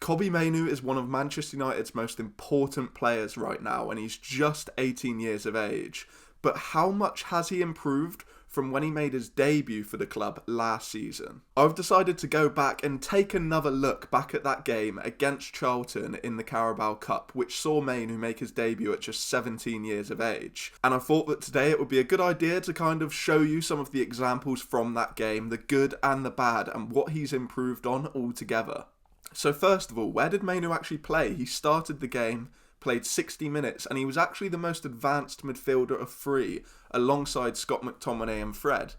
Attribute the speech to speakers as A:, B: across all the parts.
A: Kobbie Mainoo is one of Manchester United's most important players right now, and he's just 18 years of age. But how much has he improved from when he made his debut for the club last season? I've decided to go back and take another look back at that game against Charlton in the Carabao Cup, which saw Mainoo make his debut at just 17 years of age. And I thought that today it would be a good idea to kind of show you some of the examples from that game, the good and the bad, and what he's improved on altogether. So first of all, where did Mainoo actually play? He started the game, played 60 minutes, and he was actually the most advanced midfielder of three, alongside Scott McTominay and Fred.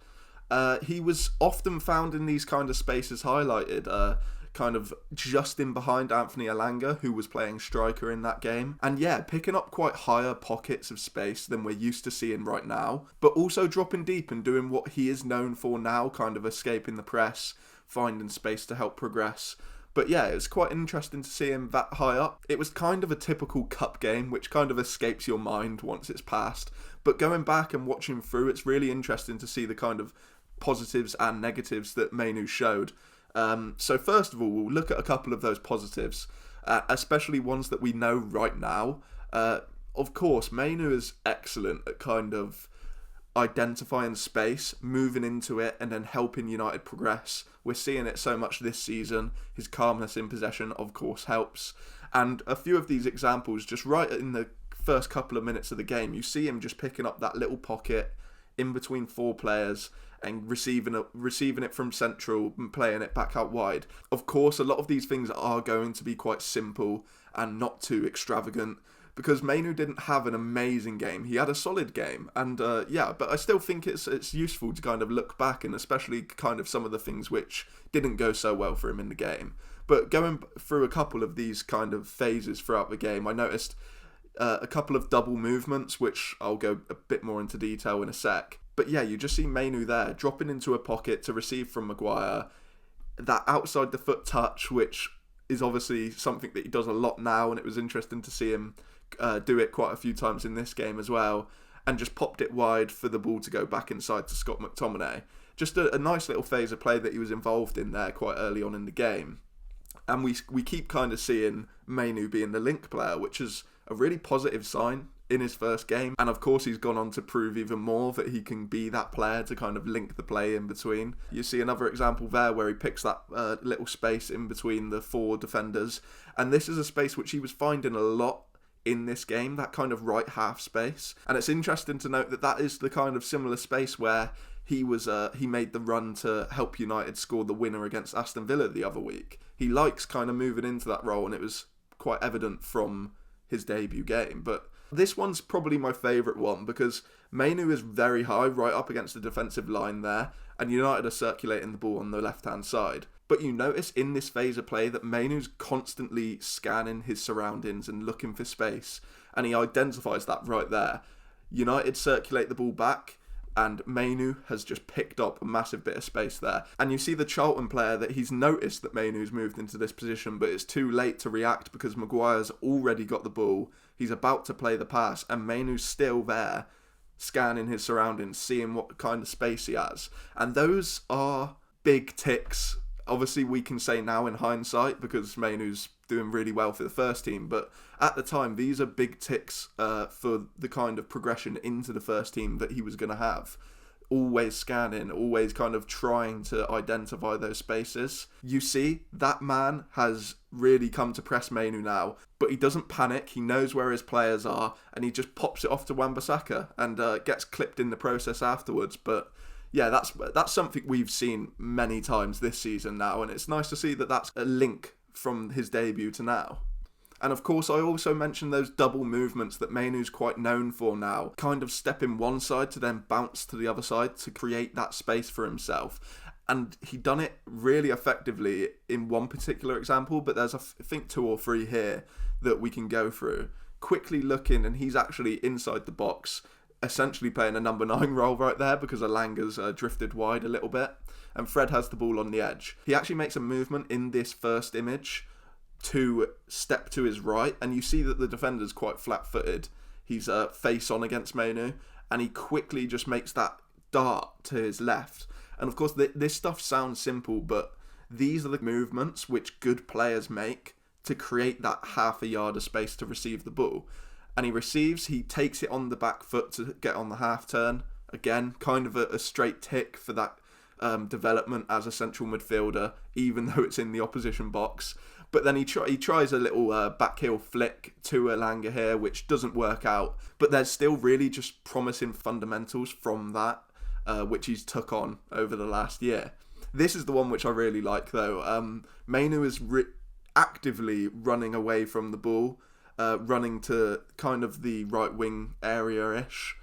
A: He was often found in these kind of spaces highlighted, kind of just in behind Anthony Elanga, who was playing striker in that game. And yeah, picking up quite higher pockets of space than we're used to seeing right now, but also dropping deep and doing what he is known for now, kind of escaping the press, finding space to help progress. But yeah, it was quite interesting to see him that high up. It was kind of a typical cup game, which kind of escapes your mind once it's passed. But going back and watching through, it's really interesting to see the kind of positives and negatives that Mainoo showed. So first of all, we'll look at a couple of those positives, especially ones that we know right now. Of course, Mainoo is excellent at kind of identifying space, moving into it, and then helping United progress. We're seeing it so much this season. His calmness in possession, of course, helps. And a few of these examples, just right in the first couple of minutes of the game, you see him just picking up that little pocket in between four players and receiving it from central and playing it back out wide. Of course, a lot of these things are going to be quite simple and not too extravagant, because Mainoo didn't have an amazing game. He had a solid game, and but I still think it's useful to kind of look back, and especially kind of some of the things which didn't go so well for him in the game. But going through a couple of these kind of phases throughout the game, I noticed a couple of double movements, which I'll go a bit more into detail in a sec. But yeah, you just see Mainoo there, dropping into a pocket to receive from Maguire, that outside the foot touch, which is obviously something that he does a lot now, and it was interesting to see him do it quite a few times in this game as well, and just popped it wide for the ball to go back inside to Scott McTominay. Just a nice little phase of play that he was involved in there quite early on in the game. And we keep kind of seeing Mainoo being the link player, which is a really positive sign in his first game. And of course, he's gone on to prove even more that he can be that player to kind of link the play in between. You see another example there where he picks that little space in between the four defenders. And this is a space which he was finding a lot in this game, that kind of right half space. And it's interesting to note that that is the kind of similar space where he made the run to help United score the winner against Aston Villa the other week. He likes kind of moving into that role, and it was quite evident from his debut game. But this one's probably my favourite one, because Mainoo is very high, right up against the defensive line there, and United are circulating the ball on the left-hand side. But you notice in this phase of play that Mainoo's constantly scanning his surroundings and looking for space, and he identifies that right there. United circulate the ball back, and Mainoo has just picked up a massive bit of space there. And you see the Charlton player that he's noticed that Mainoo's moved into this position, but it's too late to react because Maguire's already got the ball. He's about to play the pass, and Mainoo's still there, scanning his surroundings, seeing what kind of space he has. And those are big ticks. Obviously, we can say now in hindsight, because Mainoo's doing really well for the first team, but at the time, these are big ticks for the kind of progression into the first team that he was going to have. Always scanning, always kind of trying to identify those spaces. You see, that man has really come to press Mainoo now, but he doesn't panic. He knows where his players are, and he just pops it off to Wan-Bissaka and gets clipped in the process afterwards. But yeah, that's something we've seen many times this season now, and it's nice to see that that's a link from his debut to now. And of course, I also mentioned those double movements that Mainoo's quite known for now, kind of stepping one side to then bounce to the other side to create that space for himself. And he done it really effectively in one particular example, but there's I think 2 or 3 here that we can go through. Quickly looking, and he's actually inside the box, essentially playing a number 9 role right there because Alanga's drifted wide a little bit, and Fred has the ball on the edge. He actually makes a movement in this first image to step to his right, and you see that the defender's quite flat-footed. He's face on against Mainoo, and he quickly just makes that dart to his left. And of course, this stuff sounds simple, but these are the movements which good players make to create that half a yard of space to receive the ball. And he receives, he takes it on the back foot to get on the half turn. Again, kind of a straight tick for that development as a central midfielder, even though it's in the opposition box. But then he tries a little back heel flick to Elanga here, which doesn't work out. But there's still really just promising fundamentals from that, which he's took on over the last year. This is the one which I really like, though. Mainoo is actively running away from the ball, running to kind of the right wing area-ish.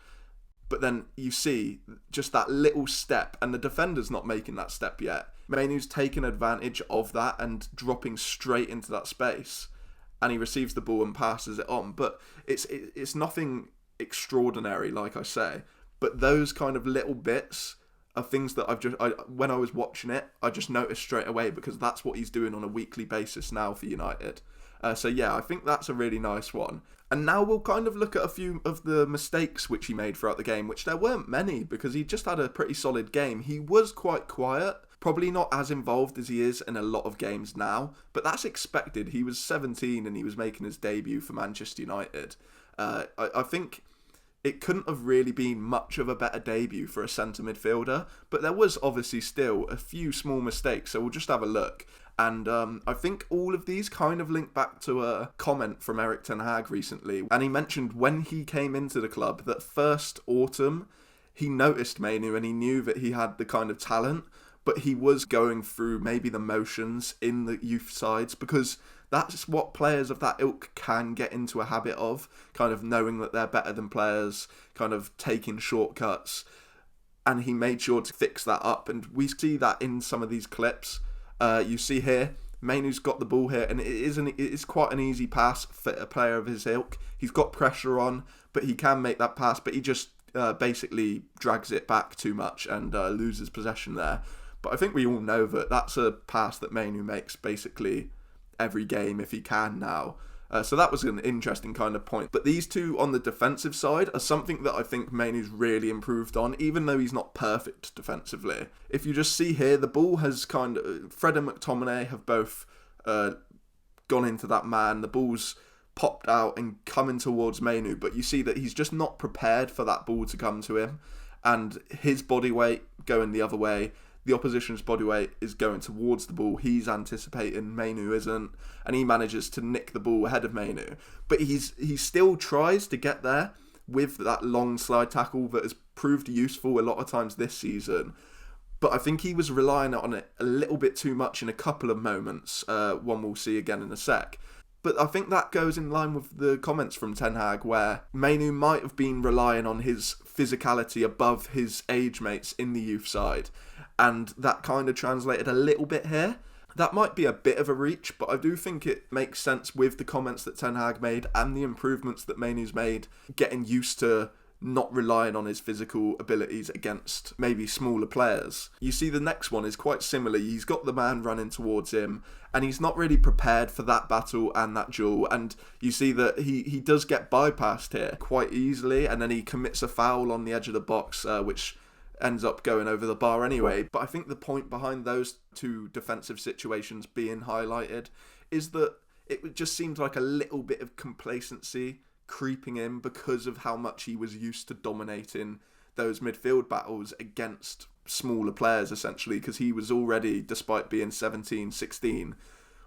A: But then you see just that little step, and the defender's not making that step yet. Mainoo's taken advantage of that and dropping straight into that space, and he receives the ball and passes it on. But it's nothing extraordinary, like I say. But those kind of little bits are things that when I was watching it, I just noticed straight away, because that's what he's doing on a weekly basis now for United. So yeah, I think that's a really nice one. And now we'll kind of look at a few of the mistakes which he made throughout the game, which there weren't many, because he just had a pretty solid game. He was quite quiet, probably not as involved as he is in a lot of games now, but that's expected. He was 17 and he was making his debut for Manchester United. I think it couldn't have really been much of a better debut for a centre midfielder, but there was obviously still a few small mistakes, so we'll just have a look. And I think all of these kind of link back to a comment from Erik ten Hag recently. And he mentioned when he came into the club that first autumn, he noticed Mainoo and he knew that he had the kind of talent, but he was going through maybe the motions in the youth sides, because that's what players of that ilk can get into a habit of, kind of knowing that they're better than players, kind of taking shortcuts. And he made sure to fix that up. And we see that in some of these clips. You see here, Mainoo's got the ball here, and it is quite an easy pass for a player of his ilk. He's got pressure on, but he can make that pass, but he just basically drags it back too much and loses possession there. But I think we all know that that's a pass that Mainoo makes basically every game if he can now. So that was an interesting kind of point. But these two on the defensive side are something that I think Mainoo's really improved on, even though he's not perfect defensively. If you just see here, the ball has Fred and McTominay have both gone into that man. The ball's popped out and coming towards Mainoo, but you see that he's just not prepared for that ball to come to him. And his body weight going the other way, the opposition's body weight is going towards the ball. He's anticipating, Mainoo isn't, and he manages to nick the ball ahead of Mainoo. But he still tries to get there with that long slide tackle that has proved useful a lot of times this season. But I think he was relying on it a little bit too much in a couple of moments, one we'll see again in a sec. But I think that goes in line with the comments from Ten Hag, where Mainoo might have been relying on his physicality above his age mates in the youth side. And that kind of translated a little bit here. That might be a bit of a reach, but I do think it makes sense with the comments that Ten Hag made and the improvements that Mainoo's made, getting used to not relying on his physical abilities against maybe smaller players. You see the next one is quite similar. He's got the man running towards him and he's not really prepared for that battle and that duel, and you see that he does get bypassed here quite easily, and then he commits a foul on the edge of the box, which ends up going over the bar anyway. But I think the point behind those two defensive situations being highlighted is that it just seemed like a little bit of complacency creeping in because of how much he was used to dominating those midfield battles against smaller players, essentially, because he was already, despite being 17, 16,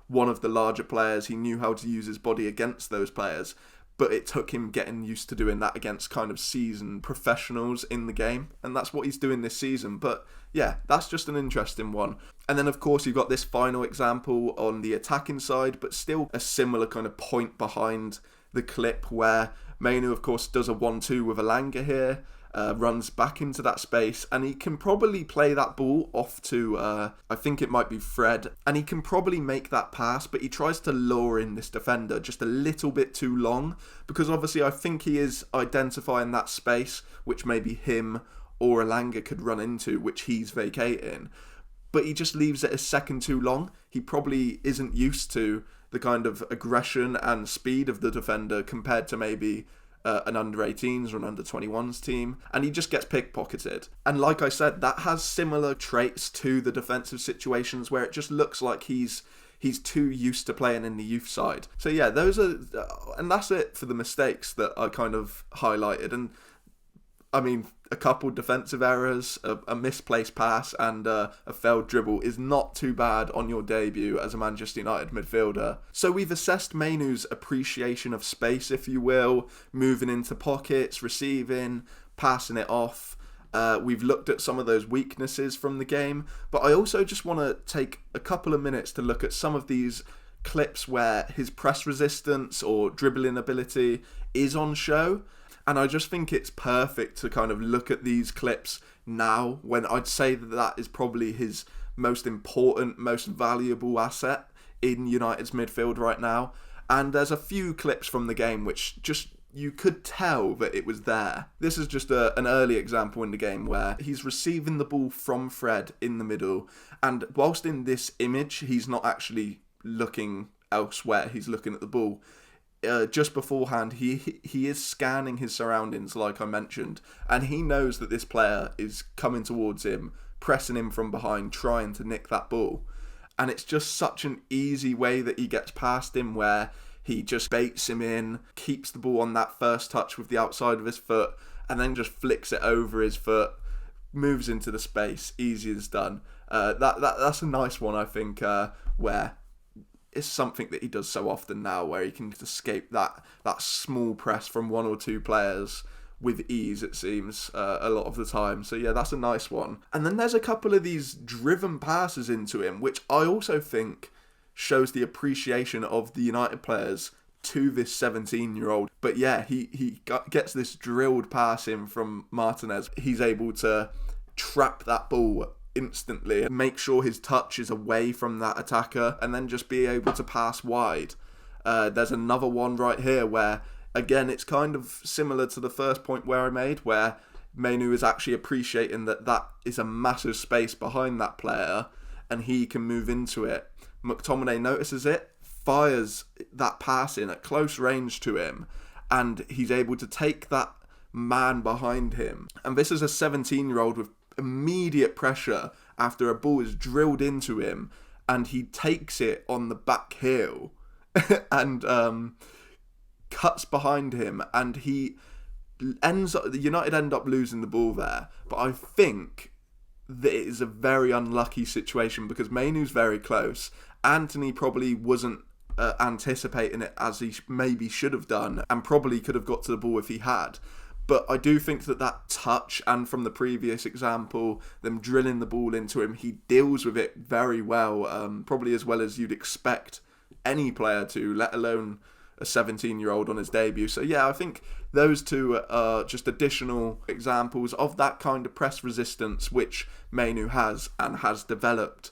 A: one of the larger players. He knew how to use his body against those players, but it took him getting used to doing that against kind of seasoned professionals in the game, and that's what he's doing this season. But yeah, that's just an interesting one. And then of course you've got this final example on the attacking side, but still a similar kind of point behind the clip, where Mainoo of course does a 1-2 with Elanga here, runs back into that space, and he can probably play that ball off to, I think it might be Fred, and he can probably make that pass, but he tries to lure in this defender just a little bit too long, because obviously I think he is identifying that space, which maybe him or Elanga could run into, which he's vacating, but he just leaves it a second too long. He probably isn't used to the kind of aggression and speed of the defender compared to maybe an under-18s or an under-21s team, and he just gets pickpocketed. And like I said, that has similar traits to the defensive situations where it just looks like he's he's too used to playing in the youth side. So yeah, those are, and that's it for the mistakes that I kind of highlighted. And I mean, a couple defensive errors, a misplaced pass, and a failed dribble is not too bad on your debut as a Manchester United midfielder. So we've assessed Mainoo's appreciation of space, if you will, moving into pockets, receiving, passing it off. We've looked at some of those weaknesses from the game, but I also just want to take a couple of minutes to look at some of these clips where his press resistance or dribbling ability is on show. And I just think it's perfect to kind of look at these clips now, when I'd say that that is probably his most important, most valuable asset in United's midfield right now. And there's a few clips from the game which just, you could tell that it was there. This is just an early example in the game where he's receiving the ball from Fred in the middle, and whilst in this image he's not actually looking elsewhere, he's looking at the ball. Just beforehand, he is scanning his surroundings, like I mentioned, and he knows that this player is coming towards him, pressing him from behind, trying to nick that ball. And it's just such an easy way that he gets past him, where he just baits him in, keeps the ball on that first touch with the outside of his foot, and then just flicks it over his foot, moves into the space, easy as done. That's a nice one, I think, where it's something that he does so often now, where he can escape that small press from one or two players with ease, it seems, a lot of the time. So yeah, that's a nice one. And then there's a couple of these driven passes into him, which I also think shows the appreciation of the United players to this 17-year-old. But yeah, he gets this drilled pass in from Martinez. He's able to trap that ball instantly, make sure his touch is away from that attacker, and then just be able to pass wide. There's another one right here where, again, it's kind of similar to the first point where I made, where Mainoo is actually appreciating that is a massive space behind that player and he can move into it. McTominay notices it, fires that pass in at close range to him, and he's able to take that man behind him. And this is a 17-year-old with immediate pressure after a ball is drilled into him, and he takes it on the back heel and cuts behind him, and the United end up losing the ball there. But I think that it is a very unlucky situation because Mainoo's very close. Anthony probably wasn't anticipating it as he maybe should have done, and probably could have got to the ball if he had. But I do think that touch, and from the previous example, them drilling the ball into him, he deals with it very well, probably as well as you'd expect any player to, let alone a 17-year-old on his debut. So yeah, I think those two are just additional examples of that kind of press resistance which Mainoo has and has developed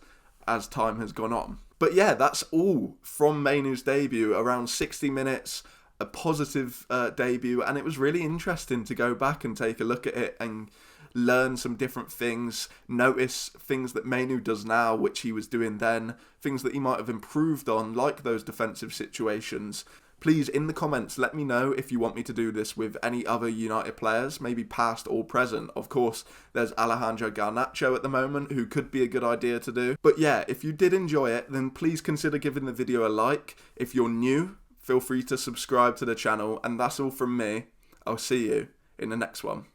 A: as time has gone on. But yeah, that's all from Mainoo's debut, around 60 minutes, a positive debut, and it was really interesting to go back and take a look at it and learn some different things, notice things that Mainoo does now which he was doing then, things that he might have improved on, like those defensive situations. Please, in the comments, let me know if you want me to do this with any other United players, maybe past or present. Of course, there's Alejandro Garnacho at the moment, who could be a good idea to do. But yeah, if you did enjoy it, then please consider giving the video a like. If you're new, feel free to subscribe to the channel, and that's all from me. I'll see you in the next one.